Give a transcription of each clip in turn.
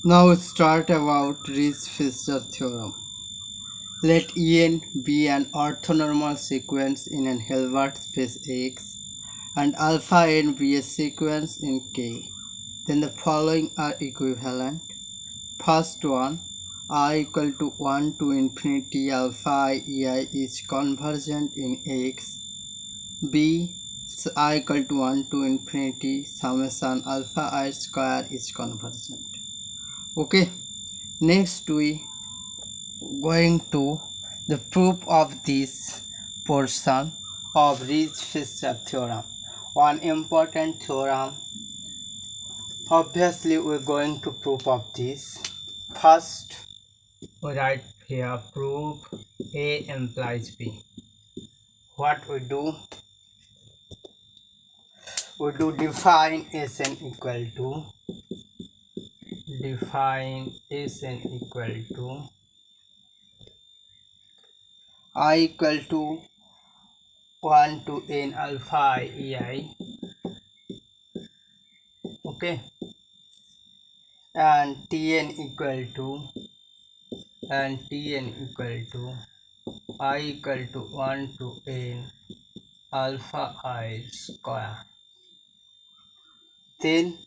Now start about Riesz Fischer Theorem. Let En be an orthonormal sequence in an Hilbert space X and alpha n be a sequence in K. Then the following are equivalent. First one, I equal to 1 to infinity alpha I ei is convergent in X. B, I equal to 1 to infinity summation alpha I square is convergent. Okay, next we going to the proof of this portion of Riesz Fischer theorem. One important theorem. Obviously, we're going to proof of this. First, we write here proof A implies B. What we do define Sn equal to I equal to 1 to n alpha ei, okay, and Tn equal to I equal to 1 to n alpha I square. Then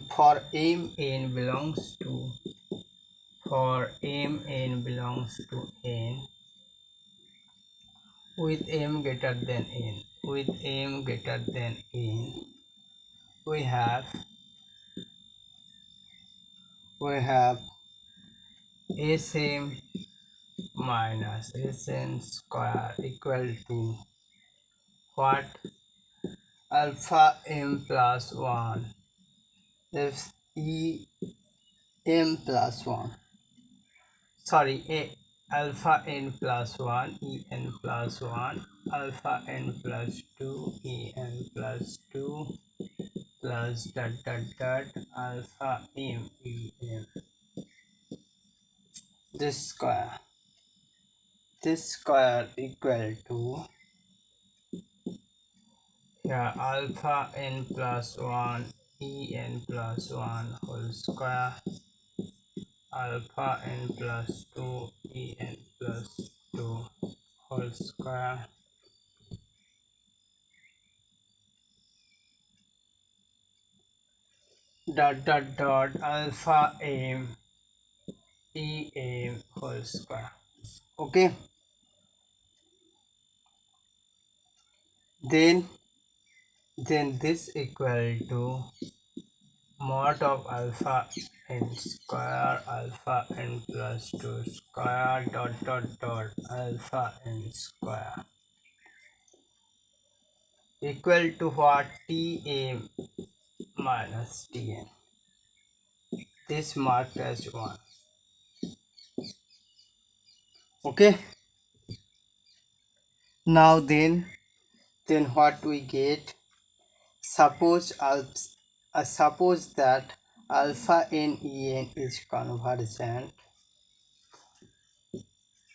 for mn belongs to n with m greater than n, we have Sm minus Sn square equal to what? Alpha m plus 1 if E m plus 1, sorry, alpha n plus 1 En plus 1 alpha n plus 2 En plus 2 plus alpha m En. This square equal to alpha n plus 1 En plus 1 whole square alpha n plus 2 En plus 2 whole square alpha m En whole square. Okay, then this equal to mod of alpha n square alpha n plus 2 square alpha n square equal to what? Tm minus Tn. This marked as 1. Okay, now then what we get? Suppose that alpha n En is convergent.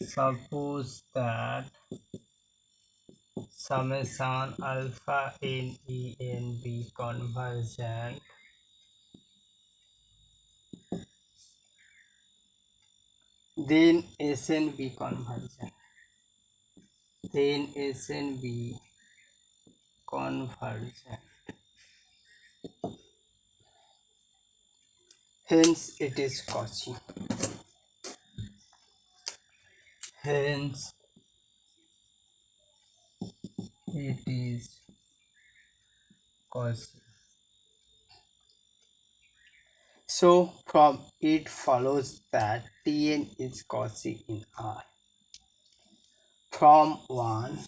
Suppose that summation alpha n En be convergent, then Sn be convergent. Hence it is Cauchy. So from it follows that Tn is Cauchy in R. From 1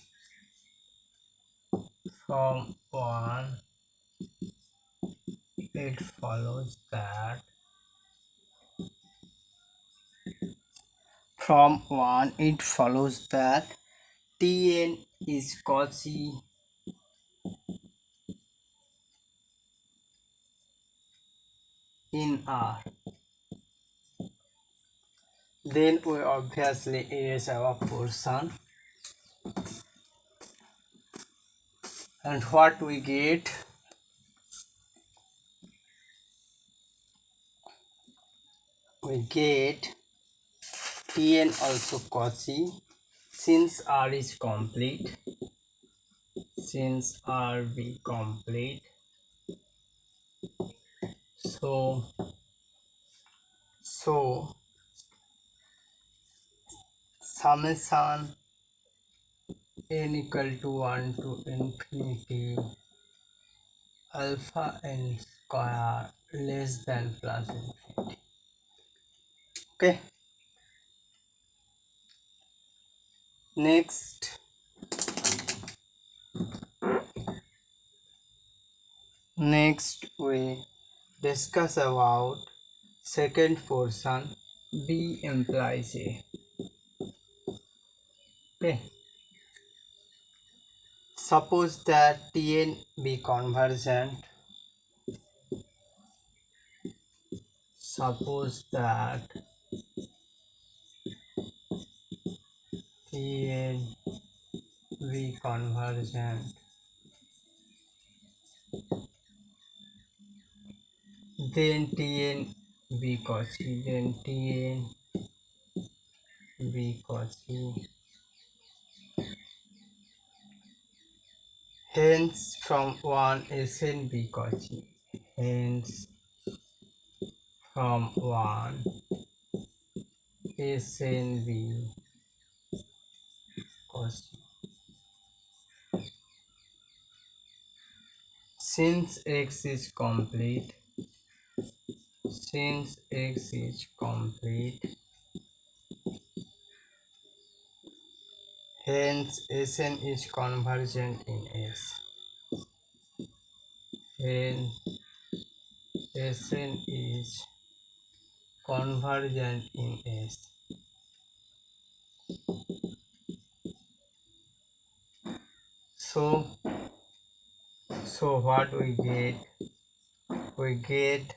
it follows that Tn is Cauchy in R. Then we obviously erase our portion, and what we get? we get Tn also Cauchy. Since R is complete, since R be complete, so summation n equal to 1 to infinity alpha n square less than plus infinity. Okay, next we discuss about second portion, B implies A. Okay, suppose that Tn be convergent. Suppose that Tn be convergent, then Tn be Cauchy, then Tn be Cauchy. Hence from 1 Sn be Cauchy. Hence from 1 Sn be Cauchy. Since X is complete, since X is complete, hence Sn is convergent in S. Hence Sn is convergent in S. So what we get? We get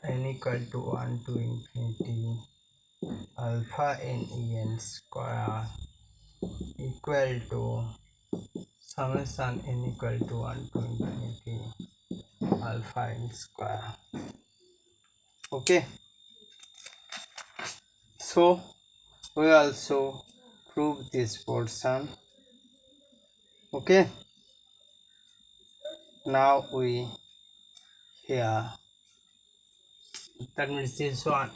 n equal to 1 to infinity alpha n en square equal to summation n equal to 1 to infinity alpha n square. Okay, so we also prove this portion. Okay, now we here, that means this one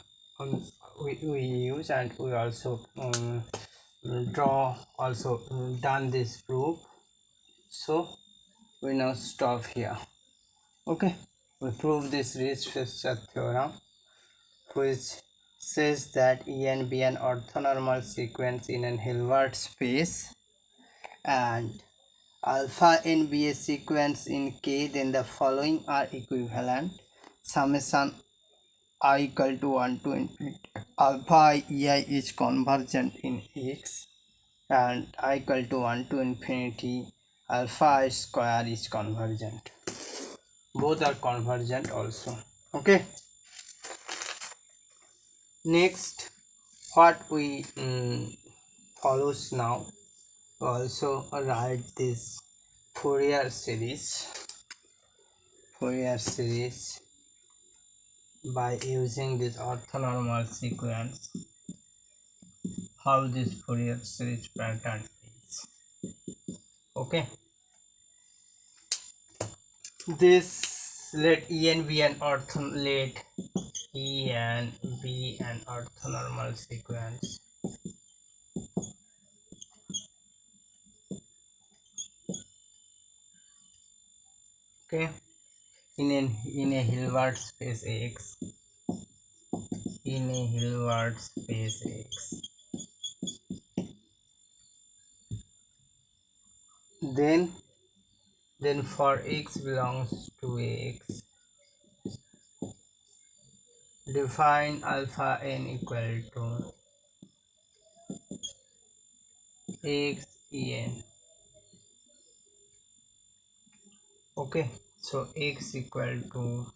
we use, and we also draw, also done this proof. So we now stop here. Okay, we prove this Riesz Fischer theorem, which says that En be an orthonormal sequence in an Hilbert space and alpha n be a sequence in K, then the following are equivalent: summation I equal to 1 to infinity alpha ei is convergent in X, and I equal to 1 to infinity alpha I square is convergent. Both are convergent also. Okay, next what we follows now, also write this Fourier series by using this orthonormal sequence. How this Fourier series pattern is. Okay, this let En be an orthonormal sequence. Okay, in a Hilbert space X, in a Hilbert space X, then for X belongs to X, define alpha n equal to X En. Okay, so X equal to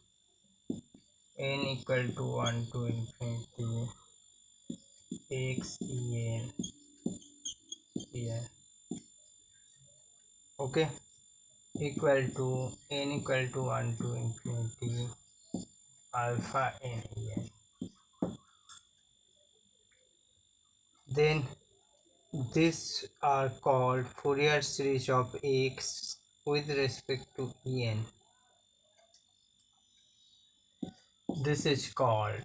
n equal to 1 to infinity X En. Okay, equal to n equal to 1 to infinity alpha n En. then these are called Fourier series of x with respect to En. This is called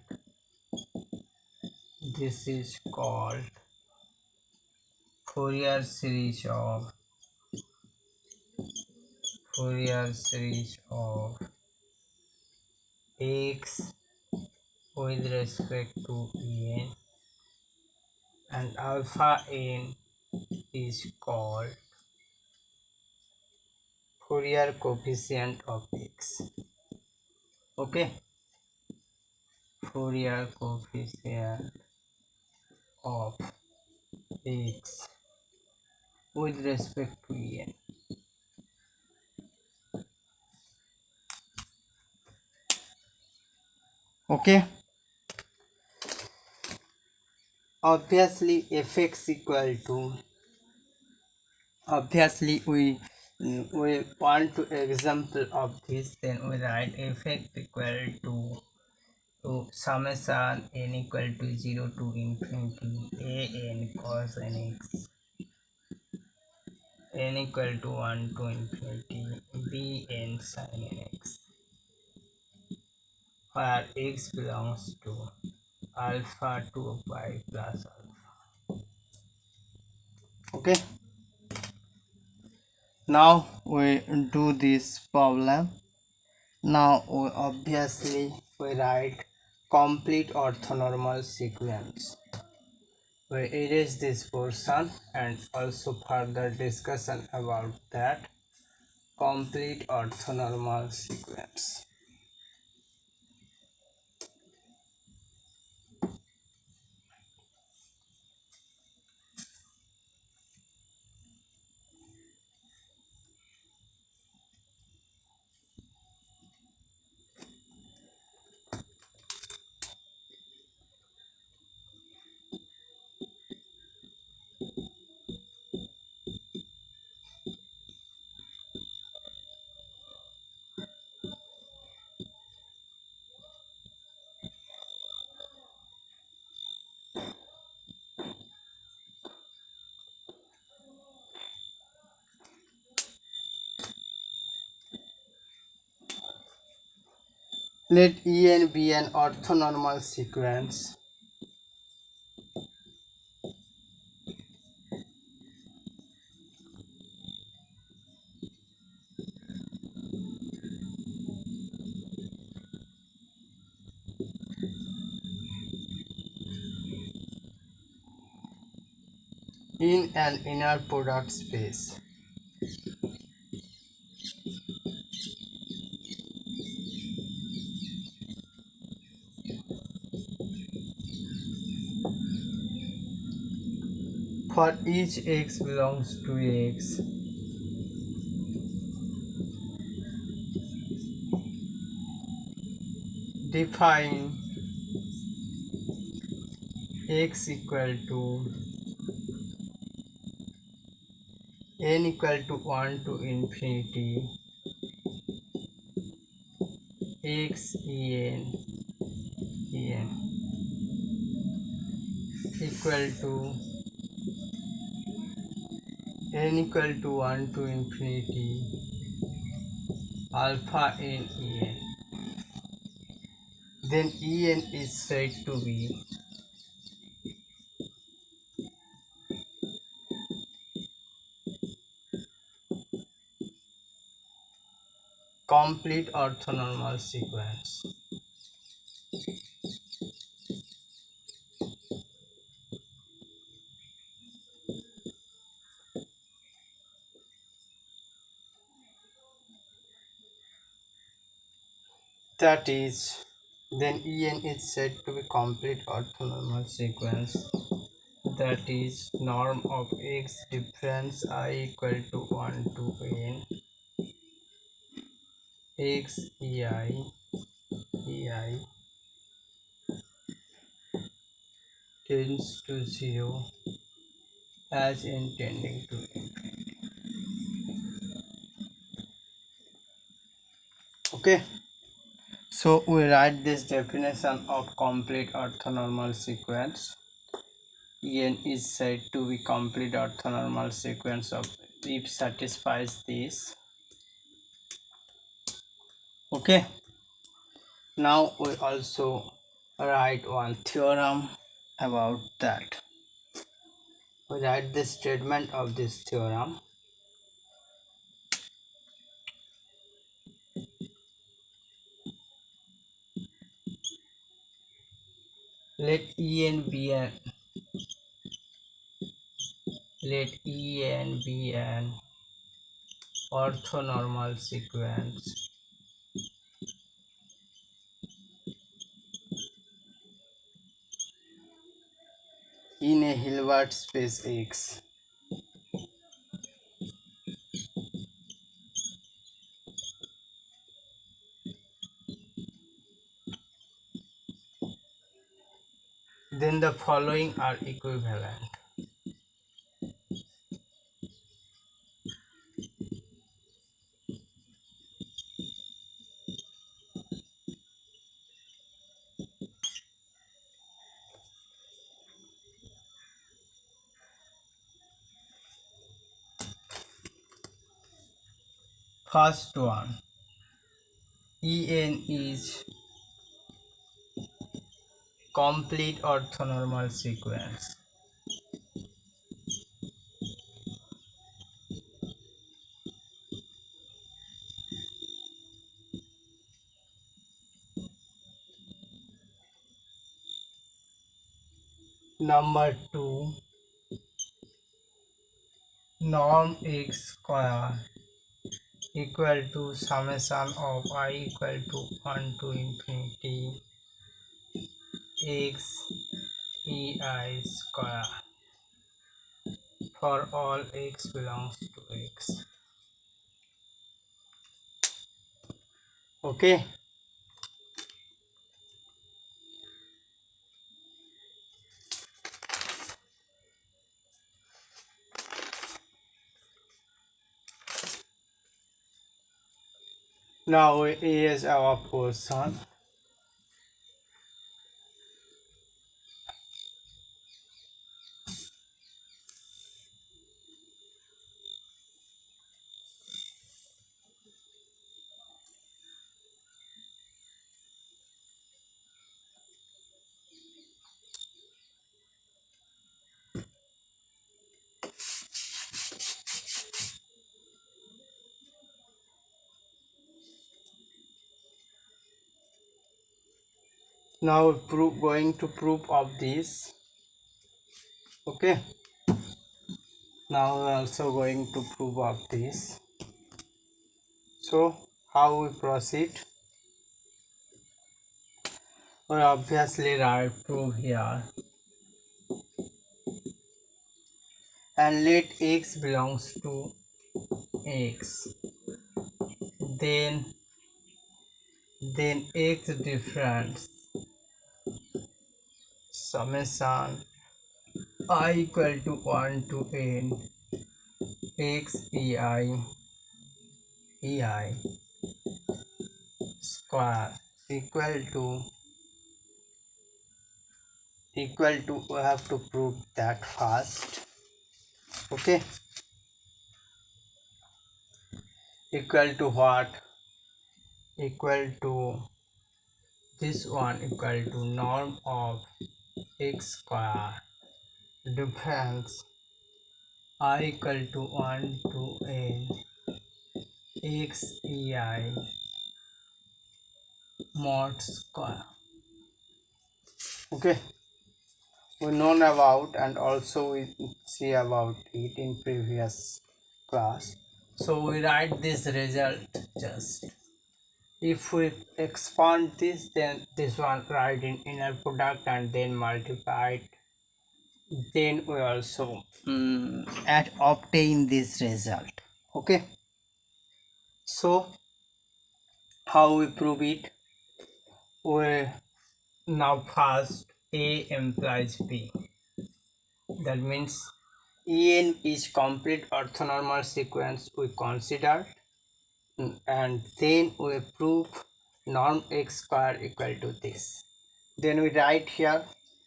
Fourier series of x with respect to En, and alpha n is called Fourier coefficient of x. Okay, Fourier coefficient of x with respect to En. Okay, obviously fx equal to, obviously we want to example of this, then we write fx equal to summation n equal to 0 to infinity a n cos nx, n equal to 1 to infinity b n sin nx, where x belongs to alpha to pi plus alpha. Okay, now we do this problem. Now obviously we write complete orthonormal sequence. We erase this portion and also further discussion about that complete orthonormal sequence. Let En be an orthonormal sequence in an inner product space. For each x belongs to x, define x equal to n equal to 1 to infinity x en equal to n equal to 1 to infinity alpha n en. Then en is said to be complete orthonormal sequence. That is, then En is said to be complete orthonormal sequence. That is, norm of x difference I equal to 1 to n x ei tends to 0 as n tending to infinity. Okay, so we write this definition of complete orthonormal sequence. En is said to be complete orthonormal sequence of if satisfies this. Okay, now we also write one theorem about that. We write the statement of this theorem. Let En be an orthonormal sequence in a Hilbert space X. Then the following are equivalent. First one, En is complete orthonormal sequence. Number 2, norm x square equal to summation of I equal to 1 to infinity x ei square for all x belongs to x. Okay, now here's our question. Now going to prove of this. Okay, now we're also going to prove of this. So how we proceed? We obviously write prove here and let x belongs to x, then x difference summation I equal to 1 to n x ei square equal to we have to prove that first. Okay, equal to what? Equal to this one equal to norm of x square difference I equal to 1 to n x ei mod square. Okay, we known about and also we see about it in previous class. So we write this result just. If we expand this, then this one write in inner product and then multiply it. Then we also obtain this result. Okay. So how we prove it? We now first A implies B. That means En is complete orthonormal sequence we consider, and then we prove norm x square equal to this. Then we write here,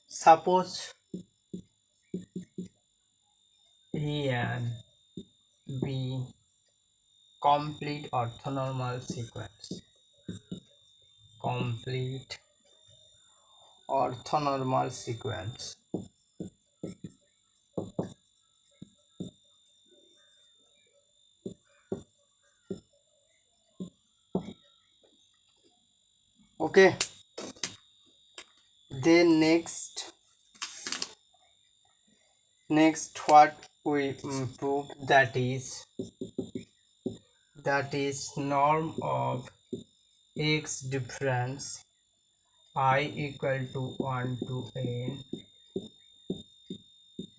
suppose A and B complete orthonormal sequence. Complete orthonormal sequence. Okay. Then next what we prove, that is norm of x difference I equal to 1 to n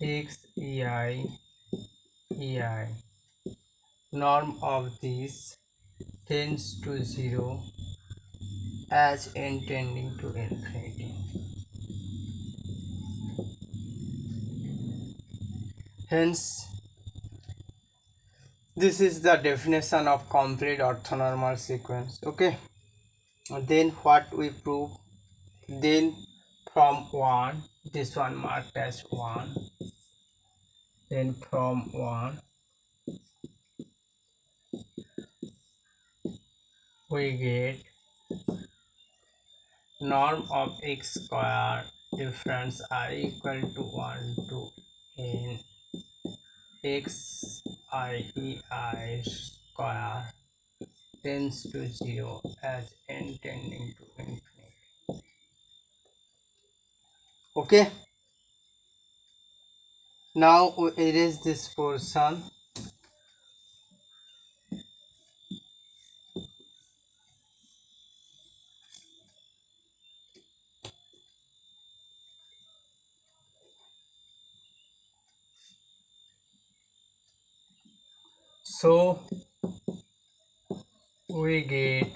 x ei. Norm of this tends to 0 as n tending to infinity. Hence, this is the definition of complete orthonormal sequence. Okay. Then what we prove? Then from 1, this one marked as 1. Then from 1 we get norm of x square difference I equal to 1 to n x I square tends to 0 as n tending to infinity. Okay, now we erase this portion. So we get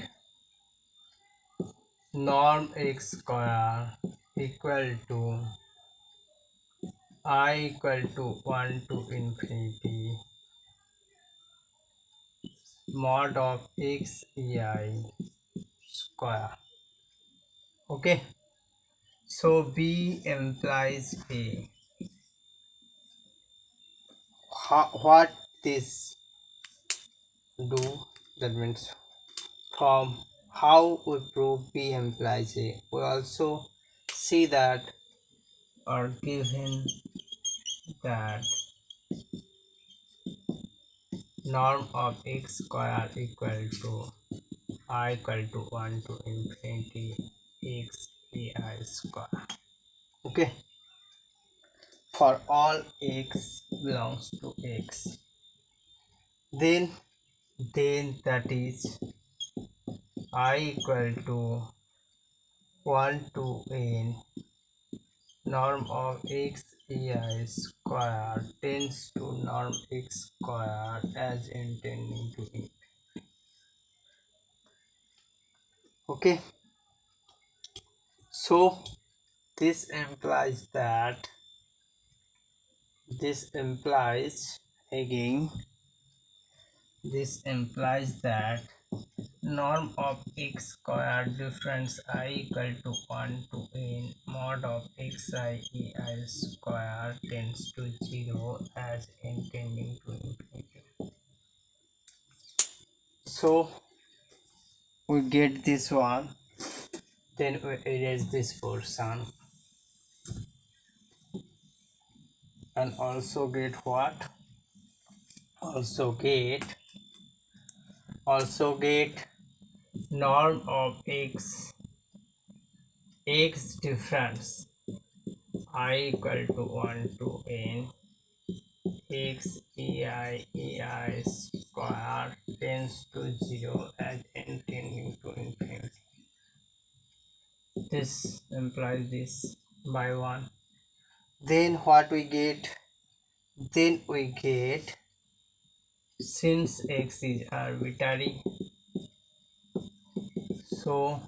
norm x square equal to I equal to 1 to infinity mod of x ei square. Okay, so B implies A. What this do? That means from how we prove B implies A, we also see that, or given that norm of x square equal to I equal to 1 to infinity x ei square. Okay, for all x belongs to x, then that is I equal to 1 to n norm of x ei square tends to norm x square as intending to infinity. Okay, so this implies that again this implies that norm of x square difference I equal to 1 to n mod of x I e I square tends to 0 as n tending to infinity. So we get this one, then we erase this portion and also get what? Also get norm of x difference I equal to 1 to n x ei square tends to 0 as n tending to infinity. This implies this by 1. Then what we get? Then we get, since x is arbitrary, so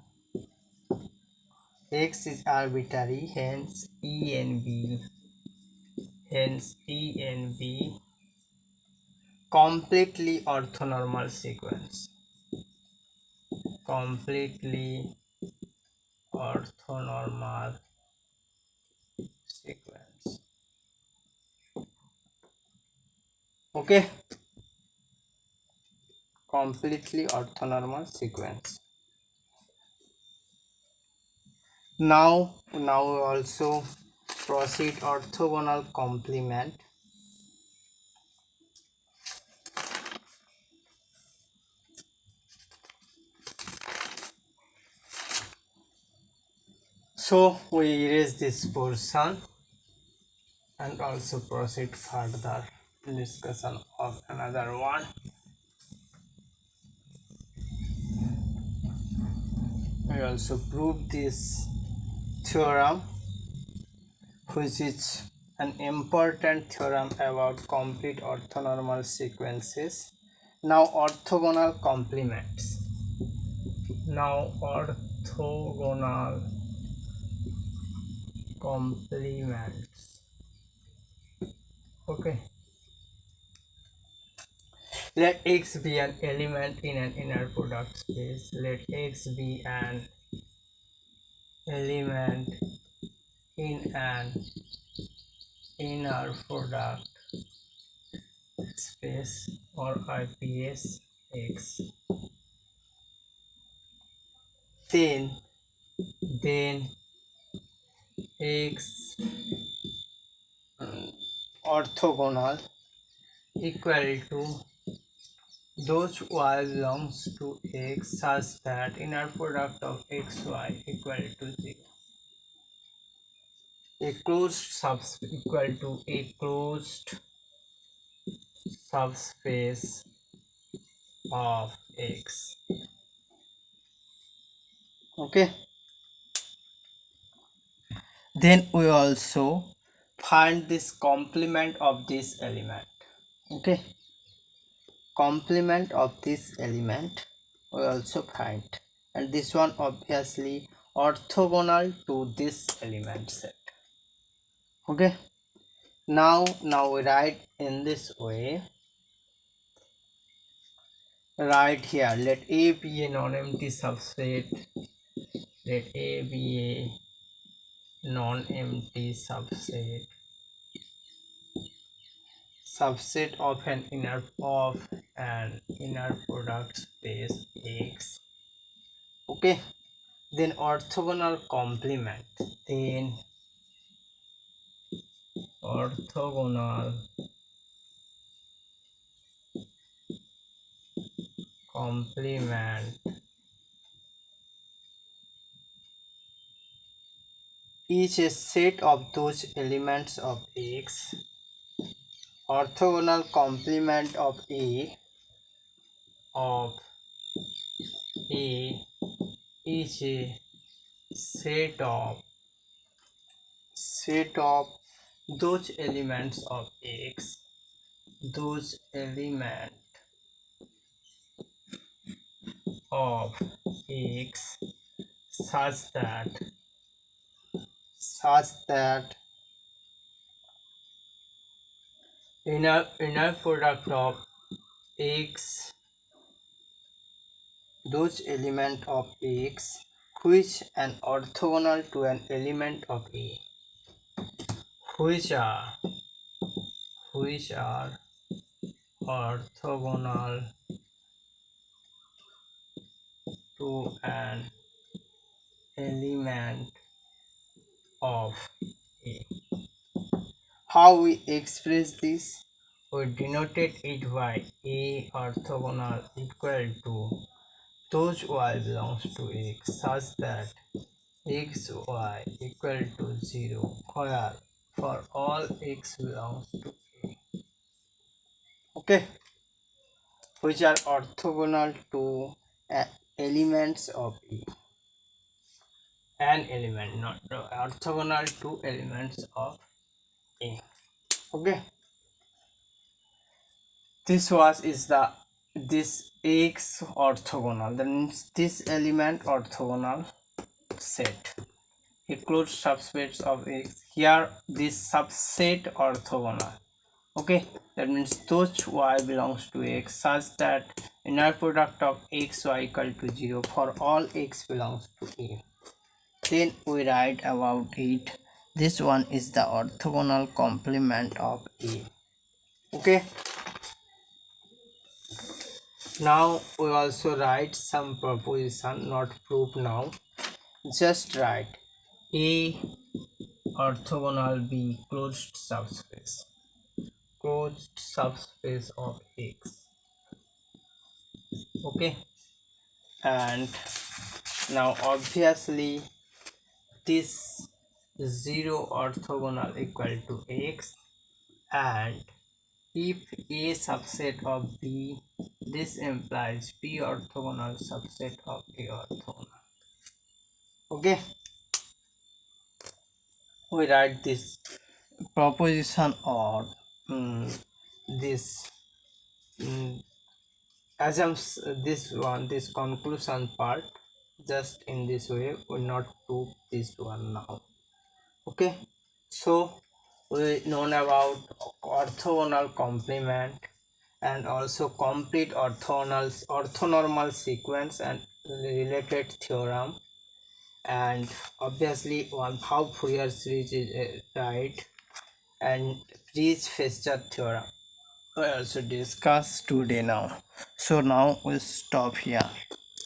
x is arbitrary, hence E and B completely orthonormal sequence. Completely orthonormal sequence. Okay, completely orthonormal sequence. Now we also proceed orthogonal complement. So we erase this portion and also proceed further discussion of another one. We also prove this theorem, which is an important theorem about complete orthonormal sequences. Now orthogonal complements. Now orthogonal complements. Okay. Let X be an element in an inner product space. Let X be an element in an inner product space or IPS X. Then X orthogonal equal to those y belongs to X such that inner product of xy equal to 0. A closed subspace equal to a closed subspace of X. Okay. Then we also find this complement of this element. Okay. Complement of this element we also find, and this one obviously orthogonal to this element set. Okay. Now we write in this way. Right here, let A be a non-empty subset. Let A be a non-empty subset of an inner product space X. Okay. Then orthogonal complement. Then orthogonal complement is a set of those elements of X. Orthogonal complement of A is a set of those elements of X, those element of X such that inner product of X, those element of X which are orthogonal to an element of A, which are orthogonal to an element of A. How we express this? We denoted it by A orthogonal equal to those y belongs to X such that xy equal to 0 where for all x belongs to A. Okay, which are orthogonal to elements of A. An element, not orthogonal to elements of A. Okay, this X orthogonal, that means this element orthogonal set, a closed subspace of X. Here this subset orthogonal. Okay, that means those y belongs to X such that inner product of xy equal to 0 for all x belongs to A. Then we write about it. This one is the orthogonal complement of A. Okay, Now we also write some proposition, not proof now. Just write A orthogonal B closed subspace of X. Okay, and now obviously this 0 orthogonal equal to X, and if A subset of B, this implies B orthogonal subset of A orthogonal. Okay, we write this proposition or this assumes this conclusion part just in this way. Will not prove this one now. Okay, so we known about orthogonal complement and also complete orthonormal sequence and related theorem, and obviously one how Fourier series is right, and Riesz Fischer theorem we also discussed today now. So now we'll stop here.